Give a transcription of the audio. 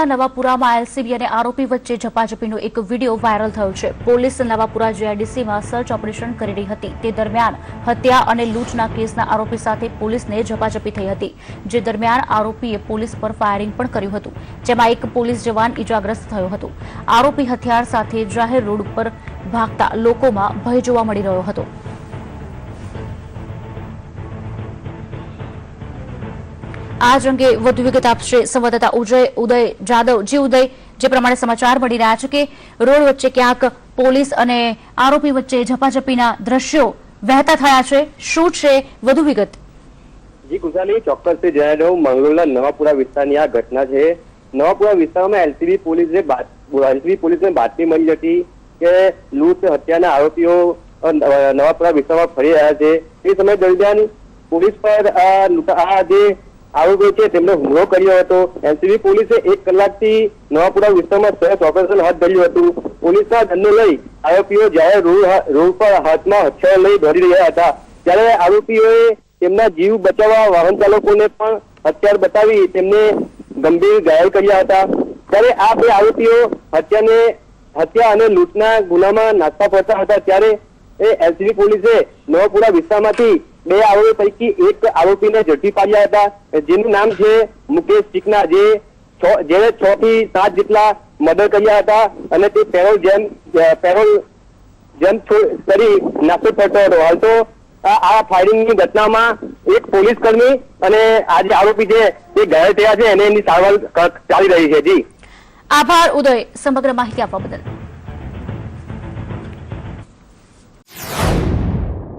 નવાપુરામાં LCB અને આરોપી વચ્ચે ઝપાઝપીનો એક વિડીયો વાયરલ થયો છે। પોલીસ નવાપુરા જીઆઈડીસીમાં સર્ચ ઓપરેશન કરી રહી હતી। તે દરમિયાન હત્યા અને લૂંટના કેસના આરોપી સાથે પોલીસને ઝપાઝપી થઈ હતી, જે દરમિયાન આરોપીએ પોલીસ પર ફાયરિંગ પણ કર્યું હતું, જેમાં એક પોલીસ જવાન ઇજાગ્રસ્ત થયો હતો। આરોપી હથિયાર સાથે જાહેર રોડ ઉપર ભાગતા લોકોમાં ભય જોવા મળી રહ્યો હતો। आज अंगे વધુ વિગત આપશે સંવાદદાતા ઉદય જાદવ। જી ઉદય, જે પ્રમાણે સમાચાર મળી રહ્યા છે કે રોડ વચ્ચે ક્યાંક પોલીસ અને આરોપી વચ્ચે ઝપાઝપીના દ્રશ્યો વહેતા થયા છે, શું છે વધુ વિગત? જી કુશાલી, ચોક્કસથી જણાવી દઉં, મંગળોળના નવાપુરા વિસ્તારની આ ઘટના છે। નવાપુરા વિસ્તારમાં એલસીબી પોલીસને બાતમી મળી હતી કે લૂંટ હત્યાના આરોપીઓ નવાપુરા વિસ્તારમાં ફરી રહ્યા છે। એ સમય દરમિયાન પોલીસ પર આ જે આરોપીઓ છે તેમણે હુમલો કર્યો હતો। એલસીબી પોલીસે 1 કલાકથી નવાપુરા વિસ્તારમાં સર્ચ ઓપરેશન હાથ ધર્યું હતું। પોલીસના દંડો લઈ આરોપીઓ જાહેર રોડ પર હાથમાં હથિયાર લઈ દોડી રહ્યા હતા, ત્યારે આરોપીઓએ તેમના જીવ બચાવવા વાહન ચાલકોને પણ હથિયાર બતાવી તેમને ગંભીર ઘાયલ કર્યા હતા। ત્યારે આ બે આરોપીઓ હત્યા અને લૂંટના ગુનામાં નાસ્તા ફરતા હતા, ત્યારે એલસીબી પોલીસે નવાપુરા વિસ્તારમાંથી 2 આરોપીઓ પૈકી એક આરોપીને ઝડપી પાડ્યા હતા, જેનું નામ છે મુકેશ ચીકના, જેણે 6 થી 7 જેટલા મર્ડર કર્યા હતા અને તે પેરોલ જેમ કરી નાસ્તો ફરતો હતો। હાલ તો આ ફાયરિંગની ઘટનામાં એક પોલીસ કર્મી અને આ જે આરોપી છે તે ઘાયલ થયા છે અને એની સારવાર ચાલી રહી છે। જી આભાર ઉદય, સમગ્ર માહિતી આપવા બદલ।